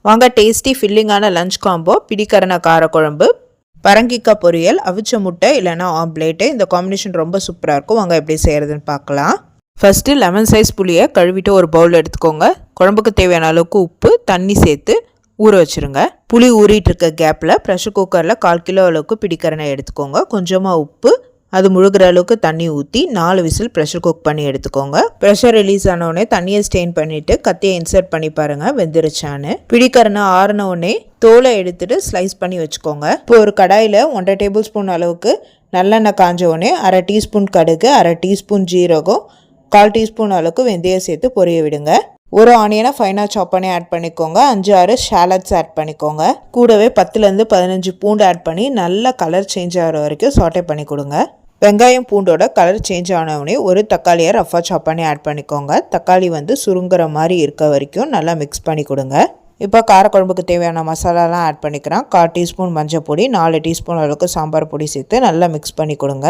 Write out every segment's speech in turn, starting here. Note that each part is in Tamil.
வாங்க டேஸ்டி ஃபில்லிங்கான லஞ்ச் காம்போ பிடிக்கரண காரக்குழம்பு, பரங்கிக்காய் பொரியல், அவிச்ச முட்டை இல்லைனா ஆம்லேட்டு. இந்த காம்பினேஷன் ரொம்ப சூப்பராக இருக்கும். வாங்க எப்படி செய்கிறதுன்னு பார்க்கலாம். ஃபஸ்ட்டு லெமன் சைஸ் புளியை கழுவிட்டு ஒரு பவுல் எடுத்துக்கோங்க. குழம்புக்கு தேவையான அளவுக்கு உப்பு, தண்ணி சேர்த்து ஊற வச்சுருங்க. புளி ஊறிட்டு இருக்க கேப்பில் ப்ரெஷர் குக்கரில் 1/4 கிலோ அளவுக்கு பிடிக்கரணை எடுத்துக்கோங்க. கொஞ்சமாக உப்பு, அது முழுகிற அளவுக்கு தண்ணி ஊற்றி 4 விசில் ப்ரெஷர் குக் பண்ணி எடுத்துக்கோங்க. ப்ரெஷர் ரிலீஸ் ஆனவுடனே தண்ணியை ஸ்டெயின் பண்ணிவிட்டு கத்தியை இன்சர்ட் பண்ணி பாருங்கள் வெந்துருச்சான்னு. பிடிக்கரணை ஆறினவுடனே தோலை எடுத்துட்டு ஸ்லைஸ் பண்ணி வச்சுக்கோங்க. இப்போ ஒரு கடாயில் 1.5 டேபிள் ஸ்பூன் அளவுக்கு நல்லெண்ணெய் காஞ்சவுடனே 1/2 டீஸ்பூன் கடுகு, 1/2 டீஸ்பூன் ஜீரகம், 1/4 டீஸ்பூன் அளவுக்கு வெந்தயம் சேர்த்து பொரிய விடுங்க. ஒரு ஆனியனை ஃபைனாக சாப் பண்ணி ஆட் பண்ணிக்கோங்க. 5-6 ஷாலட்ஸ் ஆட் பண்ணிக்கோங்க. கூடவே 10-15 பூண்டு ஆட் பண்ணி நல்லா கலர் சேஞ்ச் ஆகிற வரைக்கும் சாட்டே பண்ணி கொடுங்க. வெங்காயம் பூண்டோட கலர் சேஞ்ச் ஆனவுடனே ஒரு தக்காளியை ரஃபாக சாப் பண்ணி ஆட் பண்ணிக்கோங்க. தக்காளி சுருங்குற மாதிரி இருக்க வரைக்கும் நல்லா மிக்ஸ் பண்ணி கொடுங்க. இப்போ காரக்குழம்புக்கு தேவையான மசாலாலாம் ஆட் பண்ணிக்கிறேன். 1/4 டீஸ்பூன் மஞ்சள் பொடி, 4 டீஸ்பூன் அளவுக்கு சாம்பார் பொடி சேர்த்து நல்லா மிக்ஸ் பண்ணி கொடுங்க.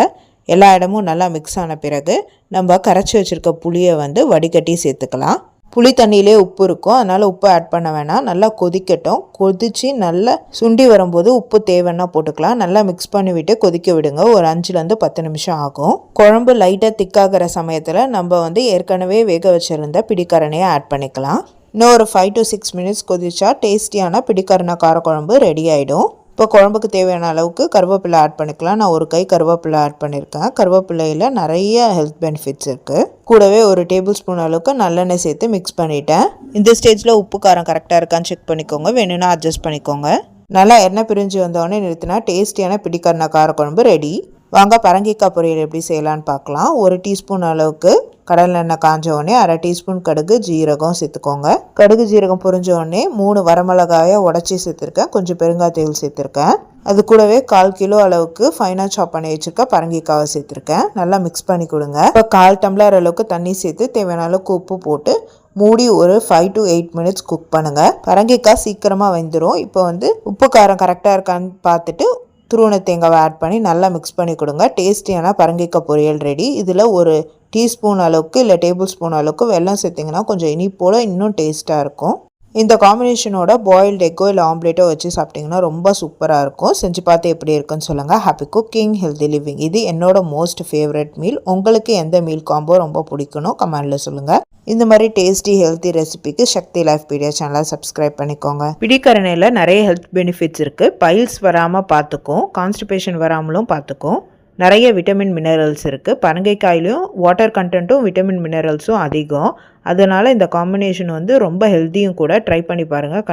எல்லா இடமும் நல்லா மிக்ஸ் ஆன பிறகு நம்ம கரைச்சி வச்சுருக்க புளியை வடிகட்டி சேர்த்துக்கலாம். புளி தண்ணியிலே உப்பு இருக்கும், அதனால் உப்பு ஆட் பண்ண வேணாம். நல்லா கொதிக்கட்டும். கொதித்து நல்லா சுண்டி வரும்போது உப்பு தேவைன்னா போட்டுக்கலாம். நல்லா மிக்ஸ் பண்ணி விட்டு கொதிக்க விடுங்க. ஒரு 5-10 நிமிஷம் ஆகும். குழம்பு லைட்டாக திக்காகிற சமயத்தில் நம்ம ஏற்கனவே வேக வச்சுருந்த பிடிக்கரணையை ஆட் பண்ணிக்கலாம். இன்னும் ஒரு 5 to 6 மினிட்ஸ் கொதிச்சா டேஸ்டியான பிடிக்கரணை காரக்குழம்பு ரெடி ஆகிடும். இப்போ குழம்புக்கு தேவையான அளவுக்கு கருவேப்பிலை ஆட் பண்ணிக்கலாம். நான் ஒரு கை கருவேப்பிலை ஆட் பண்ணியிருக்கேன். கருவேப்பிலையில் நிறைய ஹெல்த் பெனிஃபிட்ஸ் இருக்குது. கூடவே ஒரு டேபிள் ஸ்பூன் அளவுக்கு நல்லெண்ணெய் சேர்த்து மிக்ஸ் பண்ணிட்டேன். இந்த ஸ்டேஜில் உப்பு காரம் கரெக்டாக இருக்கான்னு செக் பண்ணிக்கோங்க. வேணும்னா அட்ஜஸ்ட் பண்ணிக்கோங்க. நல்லா எண்ணெய் பிரிஞ்சு வந்தோடனே நிறுத்தினா டேஸ்டியான பிடிக்கரணை காரக்குழம்பு ரெடி. வாங்க பரங்கிக்காய் பொரியல் எப்படி செய்யலான்னு பார்க்கலாம். 1 டீஸ்பூன் அளவுக்கு கடலை எண்ணெய் காஞ்ச உடனே 1/2 டீஸ்பூன் கடுகு, ஜீரகம் சேர்த்துக்கோங்க. கடுகு ஜீரகம் பொரிஞ்ச உடனே 3 வரமிளகாயை உடச்சி சேர்த்துருக்கேன். கொஞ்சம் பெருங்காயத்தூள் சேர்த்துருக்கேன். அது கூடவே 1/4 கிலோ அளவுக்கு ஃபைனாக சாப் பண்ணி வச்சுருக்க பரங்கிக்காவை சேர்த்துருக்கேன். நல்லா மிக்ஸ் பண்ணி கொடுங்க. இப்போ 1/4 டம்ளர் அளவுக்கு தண்ணி சேர்த்து தேவையான அளவுக்கு உப்பு போட்டு மூடி ஒரு 5 to 8 மினிட்ஸ் குக் பண்ணுங்கள். பரங்கிக்காய் சீக்கிரமாக வெந்துடும். இப்போ உப்பு காரம் கரெக்டாக இருக்கான்னு பார்த்துட்டு துருவன தேங்காவை ஆட் பண்ணி நல்லா மிக்ஸ் பண்ணி கொடுங்க. டேஸ்டியான பரங்கிக்காய் பொரியல் ரெடி. இதில் ஒரு டீஸ்பூன் அளவுக்கு இல்லை டேபிள் ஸ்பூன் அளவுக்கு வெல்லம் சேர்த்திங்கன்னா கொஞ்சம் இனிப்போட இன்னும் டேஸ்ட்டாக இருக்கும். இந்த காம்பினேஷனோட பாயில்டு எக்கோ இல்லை ஆம்லேட்டோ வச்சு சாப்பிட்டிங்கன்னா ரொம்ப சூப்பராக இருக்கும். செஞ்சு பார்த்து எப்படி இருக்குன்னு சொல்லுங்கள். Happy cooking, healthy living. இது என்னோட மோஸ்ட் ஃபேவரட் மீல். உங்களுக்கு எந்த மீல் காம்போ ரொம்ப பிடிக்கணும் கமெண்டில் சொல்லுங்கள். இந்த மாதிரி டேஸ்டி ஹெல்த்தி ரெசிபிக்கு சக்தி லைஃப் பீடியா சேனலை சப்ஸ்கிரைப் பண்ணிக்கோங்க. பிடிக்கரணையில் நிறைய ஹெல்த் பெனிஃபிட்ஸ் இருக்குது. பைல்ஸ் வராமல் பார்த்துக்கும், கான்ஸ்டிபேஷன் வராமலும் பார்த்துக்கும். நிறைய விட்டமின் மினரல்ஸ் இருக்குது. பரங்கைக்காயிலையும் வாட்டர் கண்டென்ட்டும் விட்டமின் மினரல்ஸும் அதிகம். அதனால் இந்த காம்பினேஷன் ரொம்ப ஹெல்த்தியும் கூட. ட்ரை பண்ணி பாருங்கள்.